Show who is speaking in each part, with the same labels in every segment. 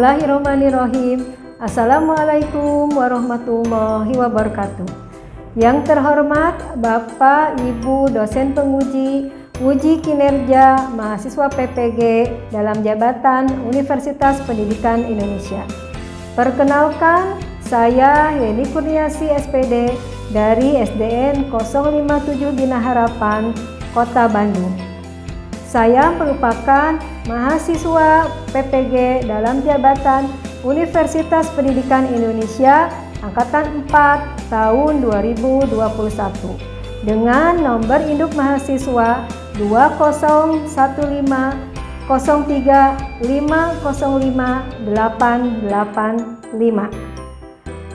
Speaker 1: Bismillahirrahmanirrahim. Assalamualaikum warahmatullahi wabarakatuh. Yang terhormat Bapak Ibu dosen penguji uji kinerja mahasiswa PPG dalam jabatan Universitas Pendidikan Indonesia. Perkenalkan, saya Yeni Kurniasi SPD dari SDN 057 Bina Harapan, Kota Bandung. Saya merupakan mahasiswa PPG dalam jabatan Universitas Pendidikan Indonesia Angkatan 4 tahun 2021 dengan nomor induk mahasiswa 201103505885.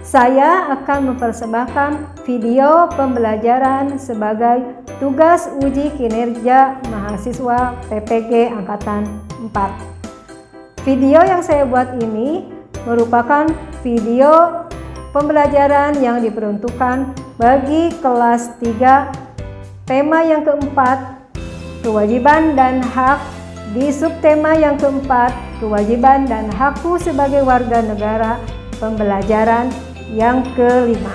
Speaker 1: Saya akan mempersembahkan video pembelajaran sebagai tugas uji kinerja mahasiswa PPG Angkatan 4. Video yang saya buat ini merupakan video pembelajaran yang diperuntukkan bagi kelas 3, tema yang keempat, kewajiban dan hak, di subtema yang keempat, kewajiban dan hakku sebagai warga negara, pembelajaran yang kelima.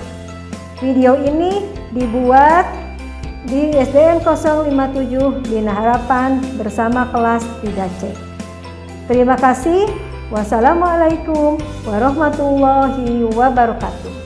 Speaker 1: Video ini dibuat di SDN 057 Bina Harapan bersama kelas 3C. Terima kasih. Wassalamualaikum warahmatullahi wabarakatuh.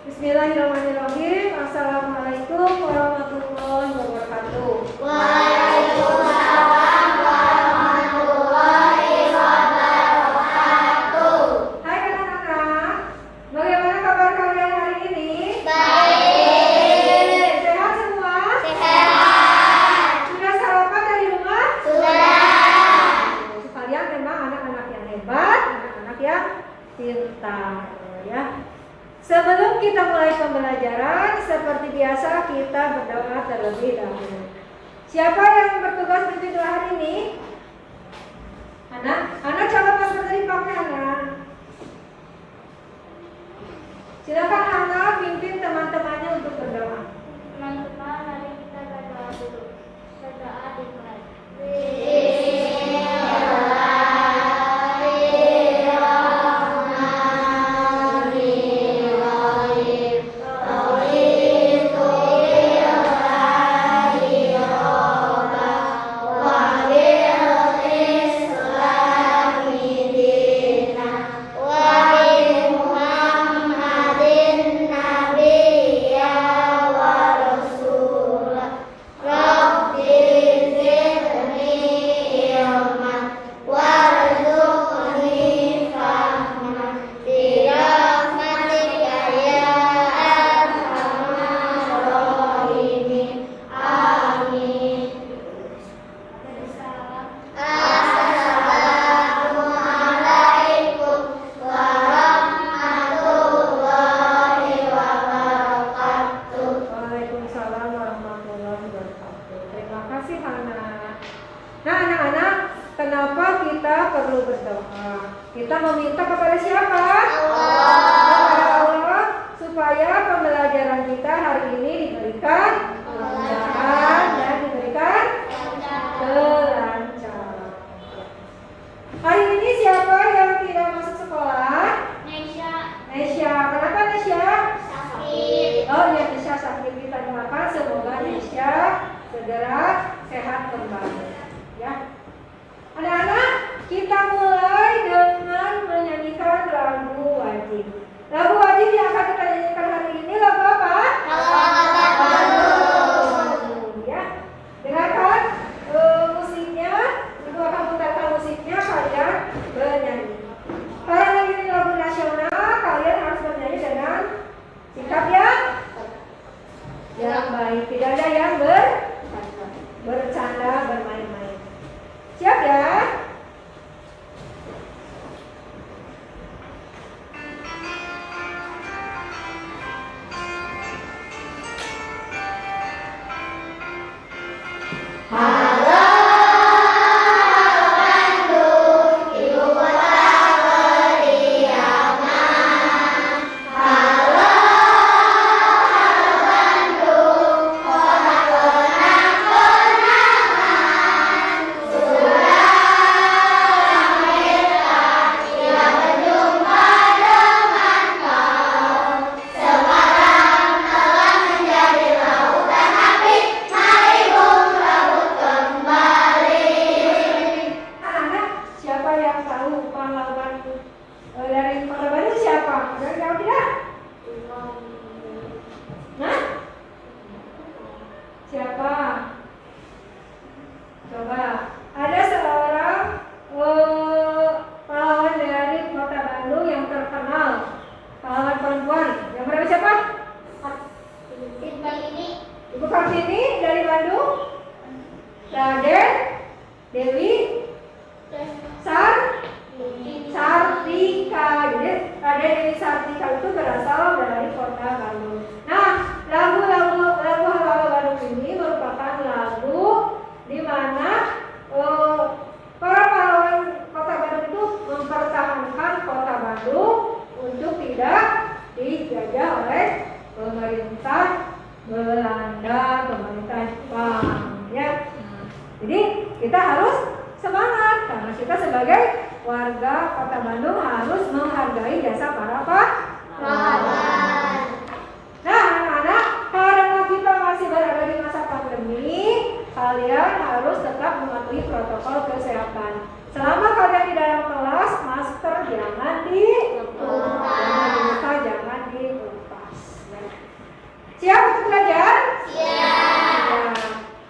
Speaker 1: Bismillahirrahmanirrahim. Assalamualaikum warahmatullahi wabarakatuh.
Speaker 2: Waalaikumsalam warahmatullahi wabarakatuh.
Speaker 1: Hai anak-anak, bagaimana kabar kalian hari ini?
Speaker 2: Baik.
Speaker 1: Sehat semua?
Speaker 2: Sehat.
Speaker 1: Sudah sarapan dari rumah?
Speaker 2: Sudah.
Speaker 1: Kalian memang anak-anak yang hebat, anak-anak yang pintar, ya. Sebelum kita mulai pembelajaran, seperti biasa kita berdoa terlebih dahulu. Siapa yang bertugas pimpin doa hari ini? Anak coba masker pakai anak. Silakan anak pimpin teman-temannya untuk berdoa.
Speaker 2: Teman-teman, mari kita berdoa dulu. Berdoa dimulai.
Speaker 1: Nah anak-anak, kenapa kita perlu berdoa? Kita meminta kepada siapa? Kepada Allah, supaya pembelajaran kita hari ini diberikan kemudahan dan diberikan kelancaran. Hari ini siapa yang tidak masuk sekolah? Nesya. Kenapa Nesya?
Speaker 2: Sakit.
Speaker 1: Oh ya, Nesya sakit. Kita doakan semoga Nesya segera Ada yang jawab tidak? Nah, siapa? Coba. Ada seorang pahlawan dari Kota Bandung yang terkenal, pahlawan perempuan. Yang bernama siapa? Ibu Kartini dari Bandung. Raden Dewi Sartika. Jadi Raden Dewi Sartika itu berasal dari Kota Bandung. Nah, lagu Halo Bandung ini merupakan lagu di mana para pahlawan Kota Bandung itu mempertahankan Kota Bandung untuk tidak dijajah oleh pemerintah Belanda, pemerintah Jepang, ya. Jadi kita harus semangat karena kita sebagai warga Kota Bandung harus menghargai jasa para pahlawan. Nah, anak-anak, karena kita masih berada di masa pandemi, kalian harus tetap mematuhi protokol kesehatan. Selama kalian di dalam kelas, masker jangan dibuka, jangan dilepas. Siap untuk belajar? Siap. Ya.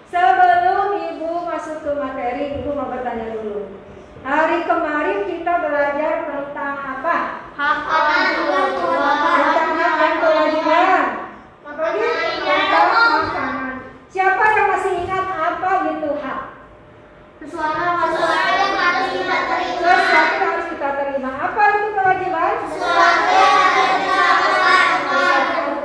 Speaker 1: Sebelum Ibu masuk ke materi, Ibu mau bertanya dulu. Hari kemarin kita belajar tentang apa? Tentang hak dan kewajiban. Tentang makanan. Siapa yang masih ingat apa itu hak? Sesuatu yang harus kita terima. Apa itu kewajiban? Sesuatu yang harus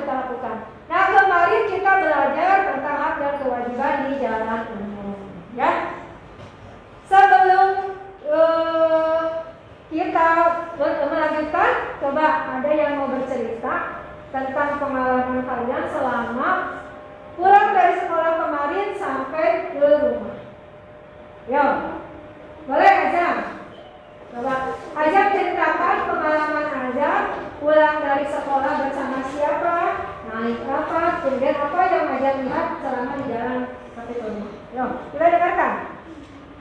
Speaker 1: kita lakukan. Nah, kemarin kita belajar tentang hak dan kewajiban di jalan umum, ya. Sebelum kita melanjutkan, coba ada yang mau bercerita tentang pengalaman kalian selama pulang dari sekolah kemarin sampai ke rumah. Yo, boleh Azam? Coba Azam ceritakan pengalaman Azam pulang dari sekolah bersama siapa, naik apa, kemudian apa yang Azam lihat selama di jalan sampai ke rumah. Yo, kita dengarkan.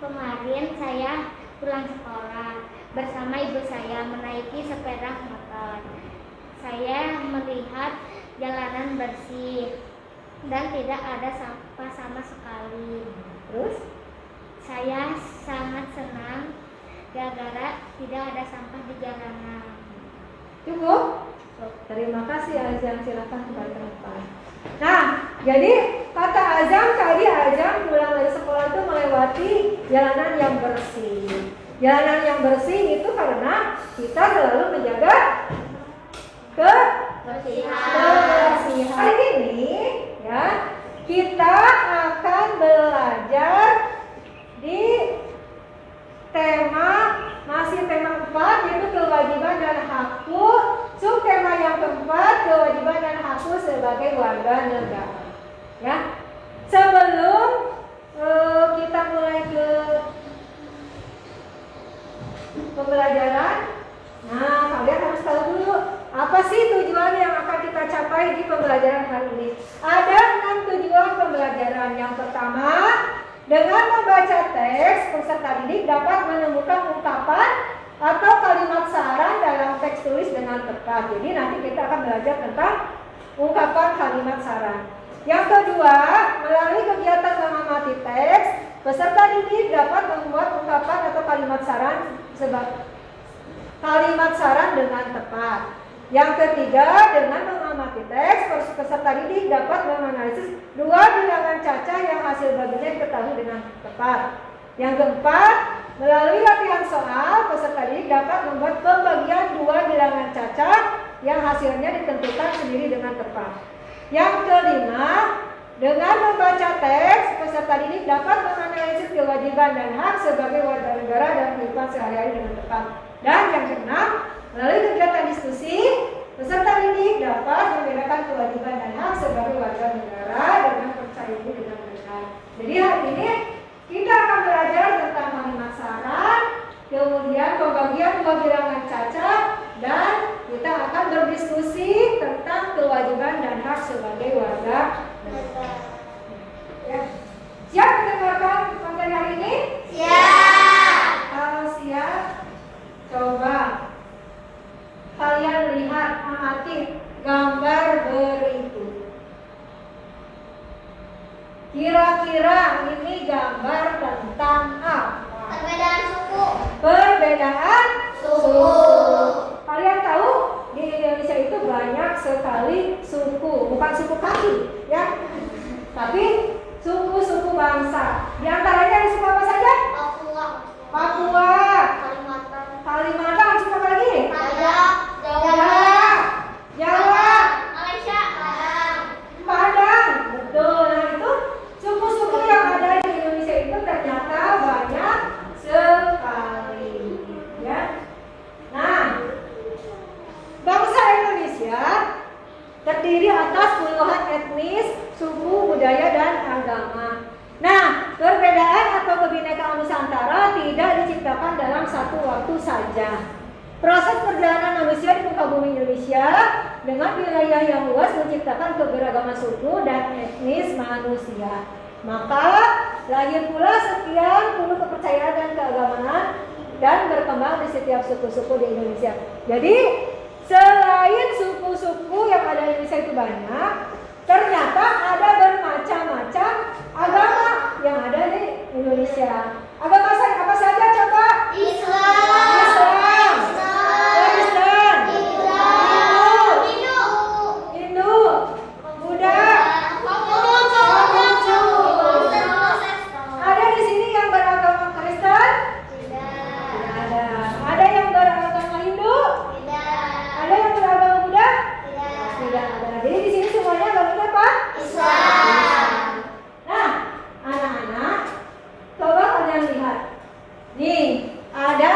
Speaker 2: Kemarin saya pulang sekolah bersama ibu saya menaiki sepeda motor. Saya melihat jalanan bersih dan tidak ada sampah sama sekali.
Speaker 1: Terus?
Speaker 2: Saya sangat senang gara-gara tidak ada sampah di jalanan.
Speaker 1: Cukup? Terima kasih Azam, silakan kembali ke depan. Nah, jadi kata Azam tadi, Azam pulang dari sekolah itu melewati jalanan yang bersih. Jalanan yang bersih itu karena kita selalu menjaga kebersihan. Hari ini ya, kita akan belajar di masih tema 4, yaitu kewajiban dan hakku. Subtema yang keempat, kewajiban dan hakku sebagai warga negara. Ya, sebelum kita mulai ke pembelajaran, nah kalian harus tahu dulu apa sih tujuan yang akan kita capai di pembelajaran hari ini. Ada 6 tujuan pembelajaran. Yang pertama, dengan membaca teks, peserta didik dapat menemukan ungkapan atau kalimat saran dalam teks tulis dengan tepat. Jadi nanti kita akan belajar tentang ungkapan kalimat saran. Yang kedua, melalui kegiatan mengamati teks, peserta didik dapat membuat ungkapan atau kalimat saran dengan tepat. Yang ketiga, dengan mengamati teks, peserta didik dapat menganalisis 2 bilangan caca yang hasil baginya diketahui dengan tepat. Yang keempat, melalui latihan soal, peserta didik dapat membuat pembagian 2 bilangan caca yang hasilnya ditentukan sendiri dengan tepat. Yang kelima, dengan membaca teks, peserta didik dapat menganalisis kewajiban dan hak sebagai warga negara dan kehidupan sehari-hari dengan tepat. Dan yang keenam, melalui kegiatan diskusi, peserta didik dapat membedakan kewajiban dan hak sebagai warga negara dengan percaya diri dengan benar. Jadi hari ini kita akan belajar tentang kalimat saran, kemudian pembagian 2 bilangan caca, dan kita akan berdiskusi tentang kewajiban dan hak sebagai warga negara. Ya. Siap mendengarkan materi hari ini? Siap. Kalau siap, coba kalian lihat, amati gambar berikut. Kira-kira ini gambar tentang apa?
Speaker 2: Perbedaan suku.
Speaker 1: Perbedaan
Speaker 2: Suku.
Speaker 1: Kalian tahu di Indonesia itu banyak sekali suku, bukan suku kaki, ya, tapi suku-suku bangsa. Di antaranya ada suku apa saja?
Speaker 2: Papua.
Speaker 1: Papua,
Speaker 2: Kalimantan.
Speaker 1: Kalimantan, suku apa lagi?
Speaker 2: Padang.
Speaker 1: Jawa,
Speaker 2: Malaysia.
Speaker 1: Padang, betul. Nah itu suku-suku yang ada di Indonesia itu ternyata banyak sekali, ya. Nah, bangsa Indonesia terdiri atas puluhan etnis, suku, budaya, dan agama. Nah, perbedaan atau kebinekaan Nusantara tidak diciptakan dalam satu waktu saja. Proses perjalanan manusia di muka bumi Indonesia dengan wilayah yang luas menciptakan keberagaman suku dan etnis manusia. Maka lahir pula sekian puluh kepercayaan dan keagamaan dan berkembang di setiap suku-suku di Indonesia. Jadi selain suku-suku yang ada di Indonesia itu banyak, ternyata ada bermacam-macam agama yang ada di Indonesia. Agama apa saja coba? Islam, Kristen, Hindu, Buddha, Konghucu. Ada di sini yang beragama Kristen? Tidak ada. Ada yang beragama Hindu? Ada yang beragama Buddha? Tidak ada. Jadi di sini semuanya agamanya apa?
Speaker 2: Islam.
Speaker 1: Nah, anak-anak, coba kalian lihat. Nih, ada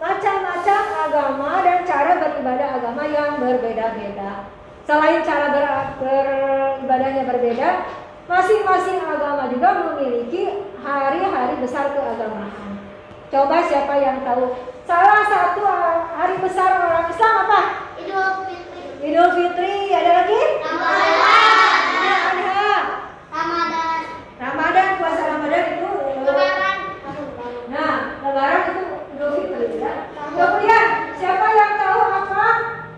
Speaker 1: macam-macam agama dan cara beribadah agama yang berbeda-beda. Selain cara beribadahnya berbeda, masing-masing agama juga memiliki hari-hari besar keagamaan. Coba siapa yang tahu? Salah satu hari besar orang Islam apa? Idul Fitri. Ada lagi? Ramadan, puasa Ramadan itu. Nah, Lebaran itu Idul Fitri, ya. Kemudian siapa yang tahu apa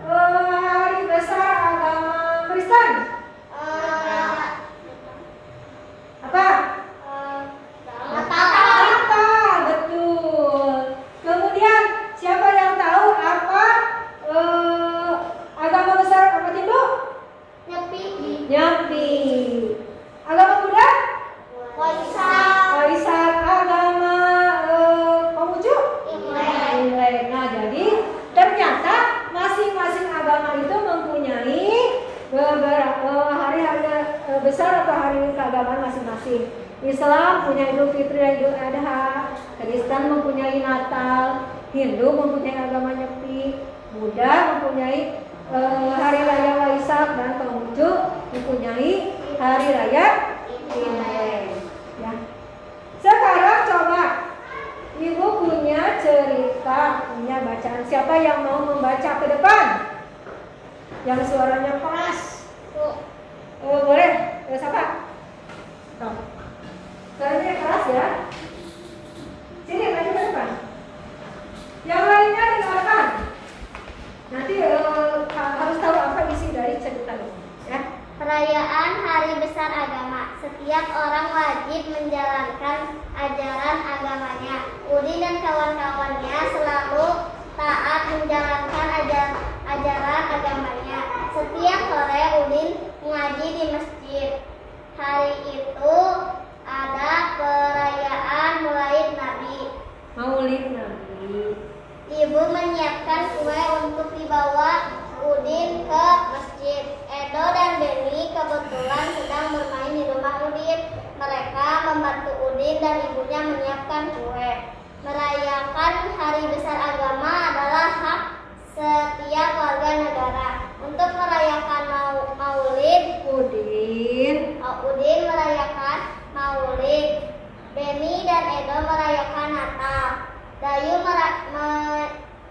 Speaker 1: hari besar agama Kristen? Apa? Natal, betul. Kemudian siapa yang tahu apa agama besar umat Hindu? Nyepi. Agama Buddha? Waisak. Agama Konghucu? Imlek. Nah, jadi ternyata masing-masing agama itu mempunyai beberapa hari-hari besar atau hari keagamaan masing-masing. Islam punya Idul Fitri dan Idul Adha, Kristen mempunyai Natal, Hindu mempunyai agama Nyepi, Buddha mempunyai hari raya Waisak, dan Konghucu mempunyai hari raya Imlek. Ya. Sekarang coba Ibu punya cerita, punya bacaan. Siapa yang mau membaca ke depan? Yang suaranya keras. Boleh? Siapa? Suaranya keras ya. Sini maju ke depan. Yang lainnya dengarkan. Nanti harus tahu apa isi dari cerita ini, ya.
Speaker 2: Perayaan Hari Besar Agama. Setiap orang wajib menjalankan ajaran agamanya. Udin dan kawan-kawannya selalu taat menjalankan ajaran agamanya. Setiap sore Udin mengaji di masjid. Hari itu ada perayaan Maulid Nabi.
Speaker 1: Maulid Nabi.
Speaker 2: Ibu menyiapkan kue untuk dibawa Udin ke masjid. Edo dan Beni kebetulan sedang bermain di rumah Udin. Mereka membantu Udin dan ibunya menyiapkan kue. Merayakan Hari Besar Agama adalah hak setiap warga negara. Untuk merayakan Maulid, Udin merayakan Maulid. Beni dan Edo merayakan Natal. Dayu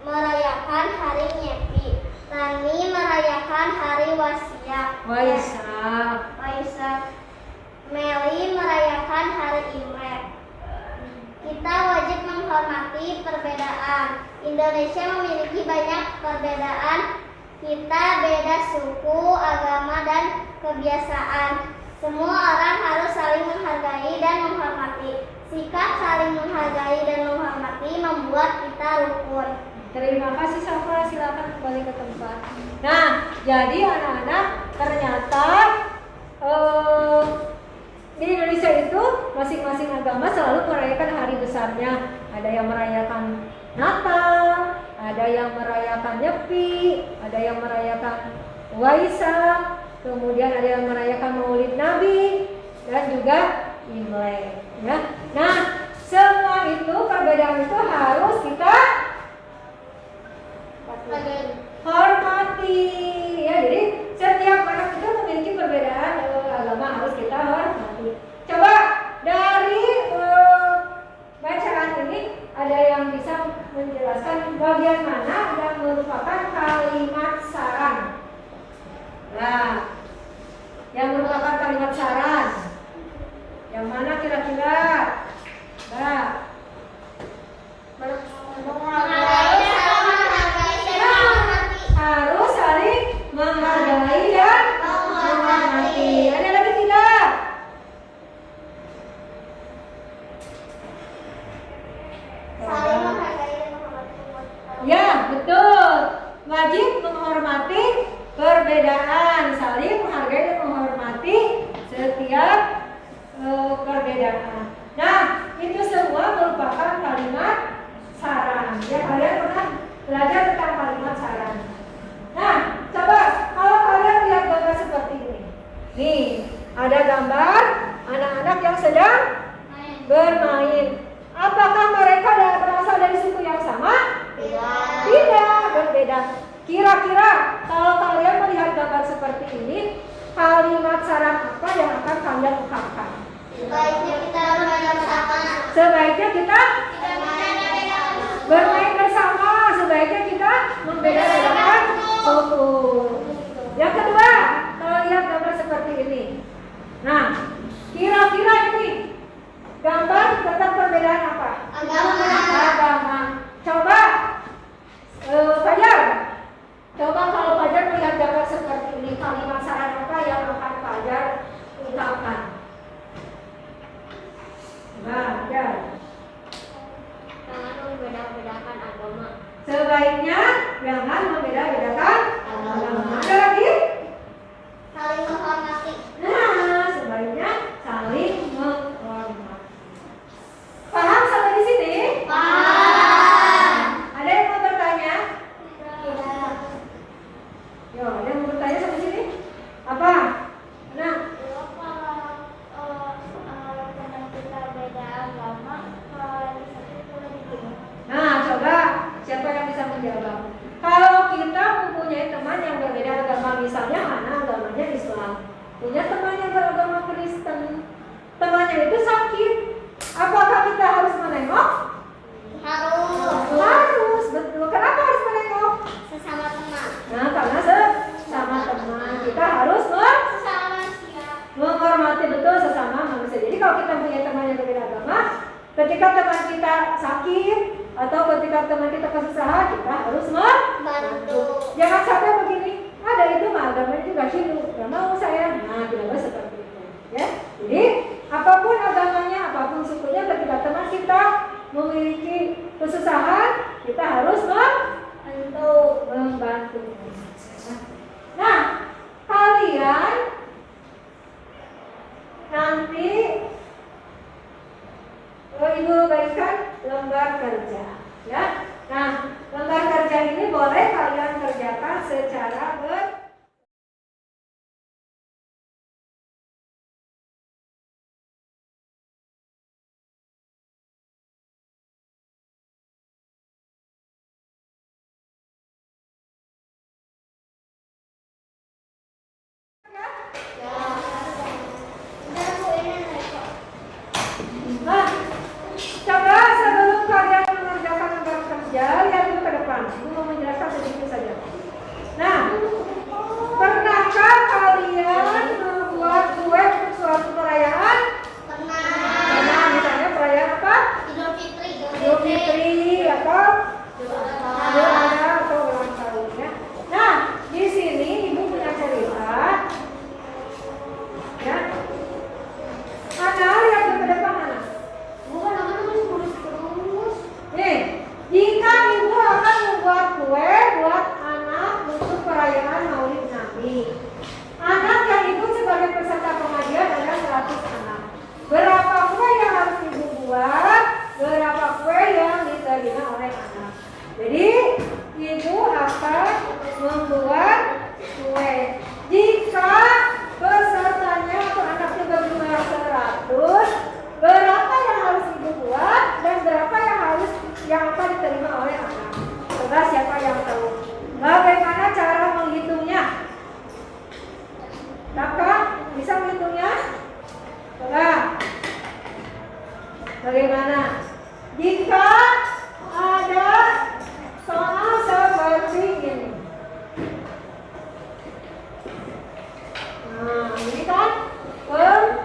Speaker 2: merayakan Hari Nyepi. Rani merayakan Hari Waisak. Meli merayakan Hari Imlek. Kita wajib menghormati perbedaan. Indonesia memiliki banyak perbedaan Kita beda suku, agama, dan kebiasaan. Semua orang harus saling menghargai dan menghormati. Sikap saling menghargai dan menghormati membuat kita rukun.
Speaker 1: Terima kasih Safa, silakan kembali ke tempat. Nah, jadi anak-anak ternyata di Indonesia itu masing-masing agama selalu merayakan hari besarnya. Ada yang merayakan Natal, ada yang merayakan Nyepi, ada yang merayakan Waisak, kemudian ada yang merayakan Maulid Nabi, dan juga Imlek. Ya. Nah, semua itu perbedaan itu harus kita hormati. Ya, jadi setiap orang itu memiliki perbedaan agama harus kita hormati. Coba dari bacaan ini ada yang bisa menjelaskan bagian mana yang merupakan kalimat saran? Nah, yang merupakan kalimat saran, yang mana kira-kira? Nah, harus saling menghargai dan menghormati. Ada lagi tidak?
Speaker 2: Saling menghargai dan menghormati.
Speaker 1: Ya, betul. Wajib menghormati perbedaan, saling menghargai dan menghormati setiap perbedaan. Nah, itu semua merupakan kalimat saran. Ya, kalian pernah belajar tentang kalimat saran. Nah, coba kalau kalian lihat gambar seperti ini. Nih, ada gambar anak-anak yang sedang bermain. Apakah mereka berasal dari suku yang sama? Tidak, berbeda. Kira-kira kalau kalian melihat gambar seperti ini, kalimat saran apa yang akan kalian ungkapkan?
Speaker 2: Sebaiknya kita bermain bersama.
Speaker 1: Sebaiknya kita bermain bersama. Sebaiknya kita membeda-bedakan suku. Yang kedua, kalau lihat gambar seperti ini. Nah, kira-kira ini gambar tentang perbedaan apa? Agama. Coba Fajar. Coba kalau Fajar melihat gambar seperti ini, kalimat saran apa yang akan Fajar ungkapkan? Nah, ya.
Speaker 2: Jangan membeda-bedakan agama.
Speaker 1: Sebaiknya jangan membeda-bedakan agama. Ada lagi?
Speaker 2: Saling menghormati.
Speaker 1: Nah, sebaiknya saling menghormati. Paham sampai di sini?
Speaker 2: Paham.
Speaker 1: Ada yang mau bertanya?
Speaker 2: Tidak.
Speaker 1: Yo, ada yang mau bertanya sampai sini? Apa? Nah,
Speaker 2: Karena kita beda agama, itu lebih gimana?
Speaker 1: nah, coba siapa yang bisa menjawab? Kalau kita mempunyai teman yang berbeda agama, misalnya mana agamanya Islam, punya teman yang beragama Kristen, temannya itu sakit, apakah kita harus menengok? Harus, betul. Kenapa harus menengok?
Speaker 2: Sesama teman.
Speaker 1: Nah, karena sesama teman kita harus
Speaker 2: Sesama manusia.
Speaker 1: menghormati betul sesama manusia. Jadi kalau kita punya teman yang berbeda agama, ketika teman kita sakit atau ketika teman kita kesusahan, kita harus membantu. Jangan sampai begini, ada itu mah agamanya juga Hindu, gak mau saya. Nah, tidak boleh seperti itu. Ya, jadi apapun agamanya, apapun sukunya, ketika teman kita memiliki kesusahan, kita harus membantu. Nah, kalian nanti Ibu bagikan lembar kerja, ya. Nah, lembar kerja ini boleh kalian kerjakan secara Nah, coba sebelum kalian mengerjakan lembar kerja, lihat dulu ke depan. Ibu mau menjelaskan sedikit saja. Nah, Bagaimana? Jika ada soal seperti ini. Nah, ini kan pembagian.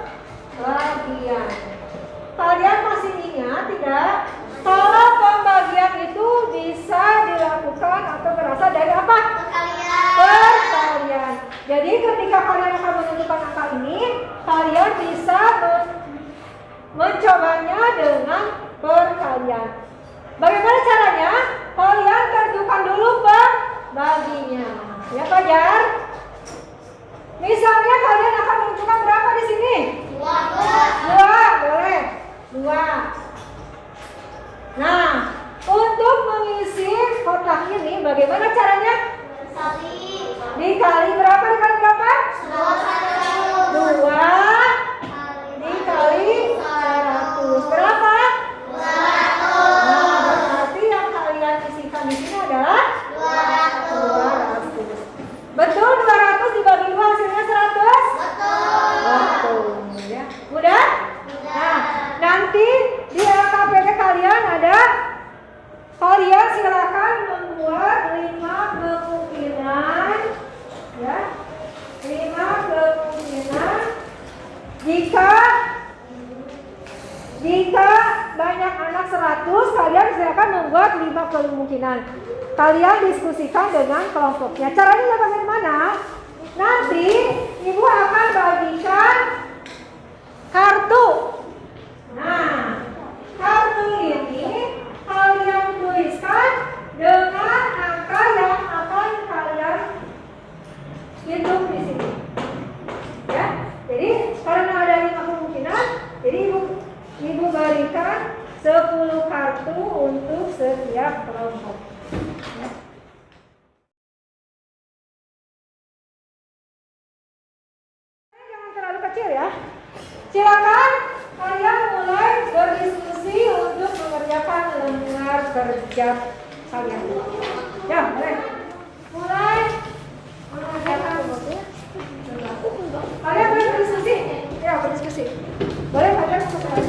Speaker 1: Kalian masih ingat tidak? Kalau pembagian itu bisa dilakukan atau berasal dari apa? Perkalian. Jadi ketika kalian akan menentukan angka ini, kalian bisa mencobanya dengan perkalian. Bagaimana caranya? Kalian tentukan dulu pembaginya. Ya, Fajar? Misalnya kalian akan menentukan berapa di sini? 2, boleh. 2. Nah, untuk mengisi kotak ini bagaimana caranya? Dikali berapa? Dikali berapa? 2 dikali 100. Berapa? 200. Nah, berarti yang kalian isikan di sini adalah 200. Betul 200 dibagi 2 hasilnya 100? Betul. Ya. Mudah? Nah, nanti di LKPP kalian ada, kalian silakan membuat 5 kemungkinan, ya, 5 kemungkinan jika banyak anak 100, kalian silakan membuat 5 kemungkinan. Kalian diskusikan dengan kelompoknya. Caranya bagaimana? Nanti ibu akan bagikan kartu. Nah, kartu ini kalian tuliskan dengan angka yang akan kalian hitung di sini. Ya, jadi karena ada 5 kemungkinan, jadi ibu berikan 10 kartu untuk setiap kelompok. Ya. Jangan terlalu kecil ya. Silakan kalian mulai berdiskusi untuk mengerjakan lembar kerja kalian. Ya, boleh. Mulai mengerjakan. Kalian boleh berdiskusi. Ya, berdiskusi. Boleh kalian berdiskusi. Boleh.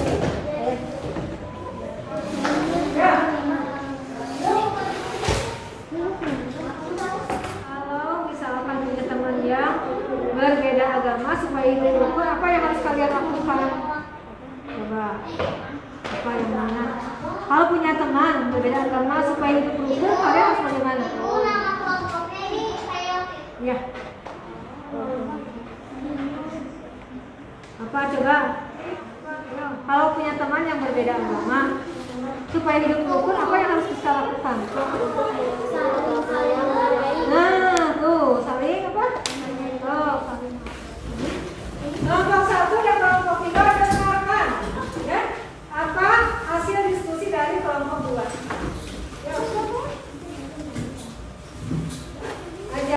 Speaker 1: Ya. Kalau misalkan punya teman yang berbeda agama supaya hidup rukun, apa yang harus kalian lakukan? Coba, apa yang mana? Kalau punya teman berbeda agama supaya hidup rukun, kalian harus bagaimana? Ya. Apa coba? Kalau punya teman yang berbeda agama supaya hidup rukun, apa yang harus kita lakukan? Nah, tuh saling apa? Oh, saling. Kelompok 1 dan kelompok 3 ada dengarkan, ya? Apa hasil diskusi dari kelompok 2? Ya, aja.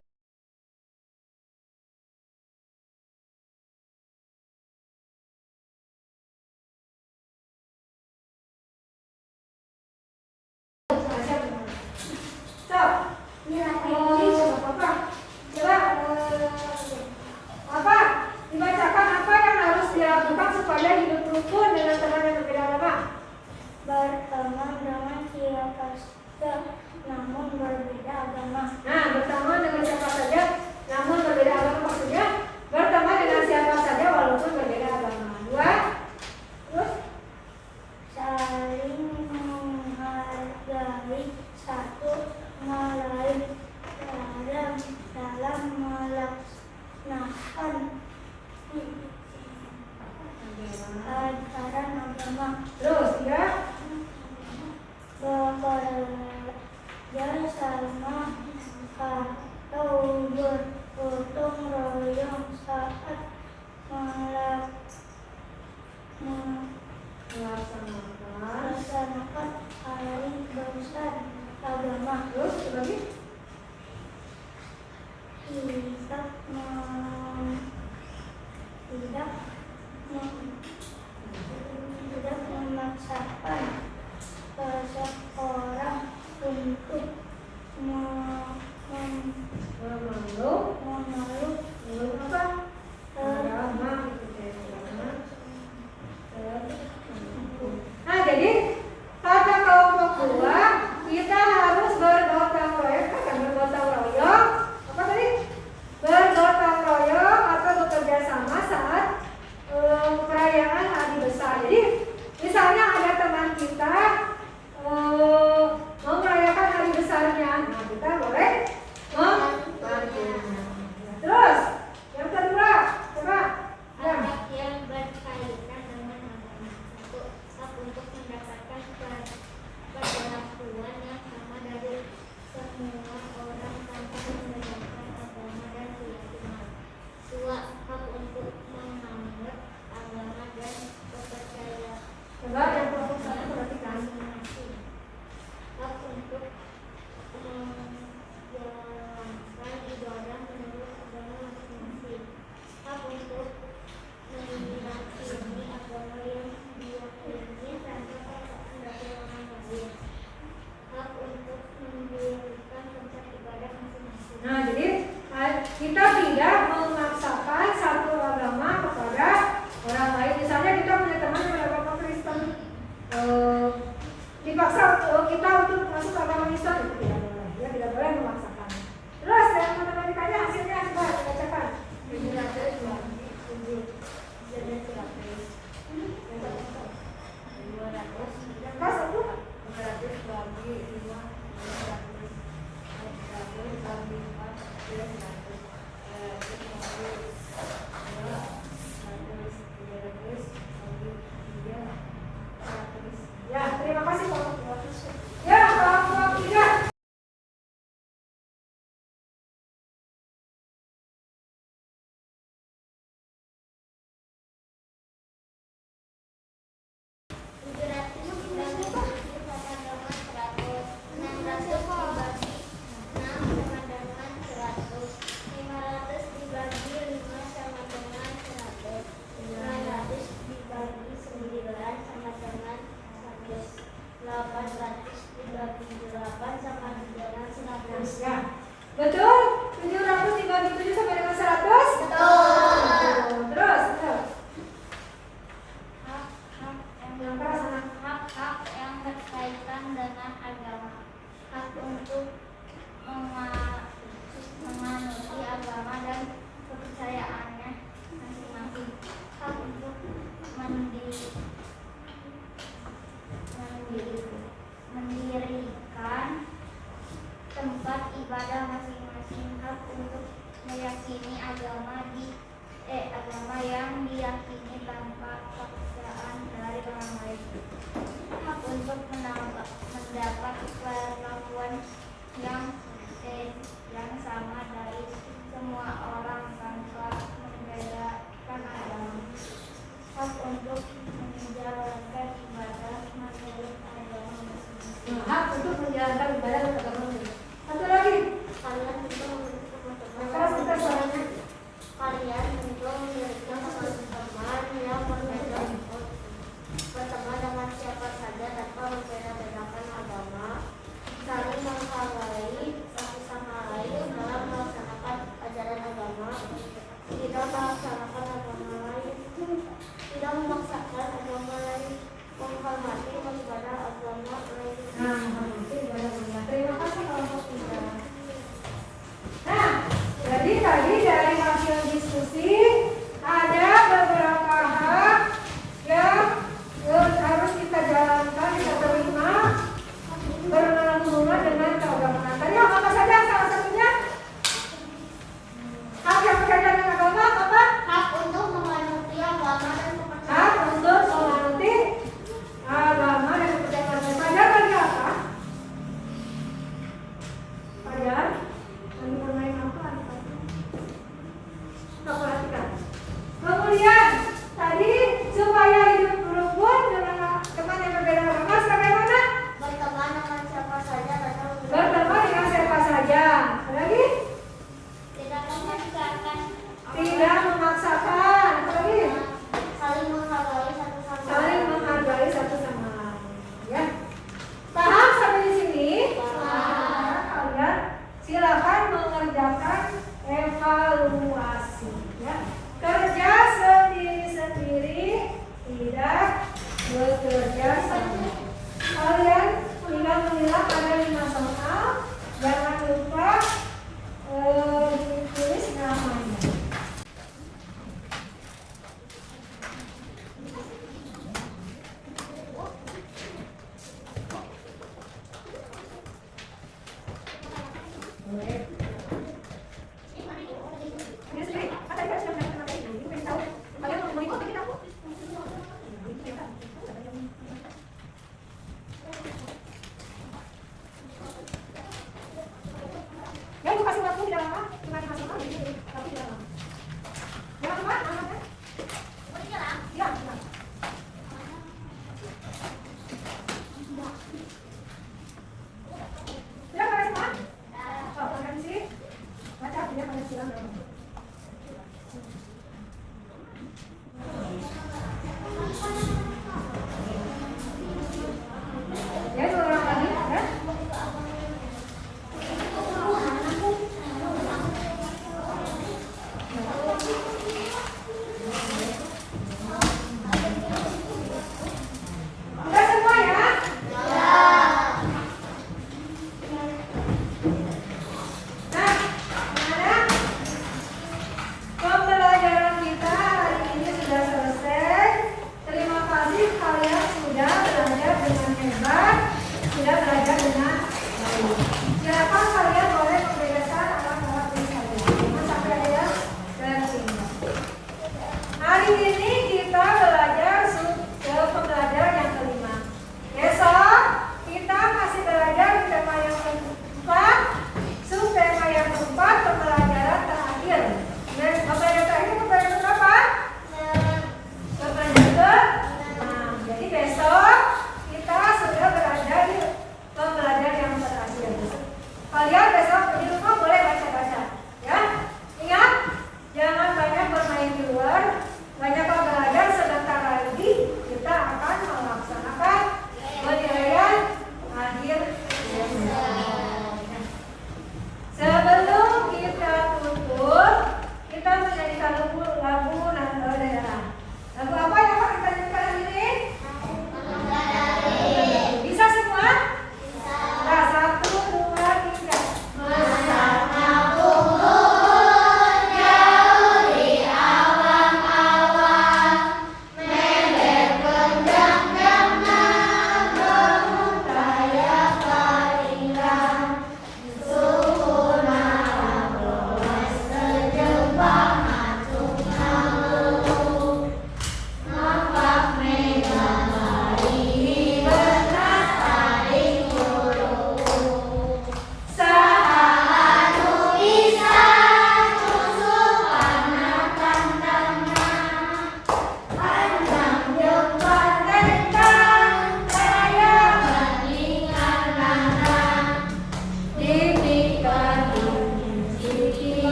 Speaker 1: Betul? 700 dibagi 7 sampai dengan 100?
Speaker 2: Betul.
Speaker 1: Terus,
Speaker 2: Hak-hak
Speaker 1: yang keras anak.
Speaker 2: hak-hak yang berkaitan dengan agama. Hak untuk menganuti agama dan kepercayaannya masing-masing. Hak untuk mendirikan tempat ibadah masing-masing. Hak untuk meyakini agama yang diyakini tanpa paksaan dari orang lain. Hak untuk mendapat perlakuan yang sama dari semua orang tanpa membedakan agama. Hak untuk menjalankan ibadah menurut agama masing-masing.
Speaker 1: Hak untuk menjalankan ibadah agama. Satu lagi.
Speaker 2: Kalian tentu memiliki
Speaker 1: Keras kita suaranya.
Speaker 2: Kalian tentu memiliki teman yang berbeda untuk berteman dengan siapa saja tanpa membeda-bedakan agama, saling menghargai satu sama lain dalam melaksanakan ajaran agama, tidak melaksanakan agama lain, tidak memaksakan agama lain, menghormati ibadah agama lain.
Speaker 1: Terima kasih kelompok 3. Nah, jadi tadi dari hasil diskusi ada beberapa hak yang harus kita jalankan, kita terima berhubungan dengan keagamaan. Tadi apa saja salah satunya? Hak yang berkaitan dengan agama apa?
Speaker 2: Hak untuk menganuti agama dan kepercayaan.
Speaker 1: Hak untuk menganuti agama dan kepercayaan. Fajar lagi apa? Fajar lagi bermain apa? Kita perhatikan. Kemudian tadi supaya hidup rukun dengan teman yang berbeda agama bagaimana?
Speaker 2: Berteman dengan siapa saja dan
Speaker 1: Berteman dengan siapa saja. Ada lagi?
Speaker 2: tidak memaksakan.
Speaker 1: Tidak memaksakan. Apa lagi?
Speaker 2: Saling menghargai satu sama
Speaker 1: Saling
Speaker 2: lain.
Speaker 1: menghargai satu sama lain. Ya. Paham sampai di sini?
Speaker 2: Paham.
Speaker 1: Kalian silakan mengerjakan evaluasi. Ya. Kerja sendiri-sendiri, tidak bekerja sama. Kalian tinggal menilai ada 5 soal. Jangan lupa ditulis namanya. Ini sendiri, tadi kan sudah mendapat materi ini, pengen tahu kalian mau mengikuti kita? Ya, ibu kasih waktu tidak lama, cuma 5 soal, tapi tidak lama. Jangan lupa, namanya.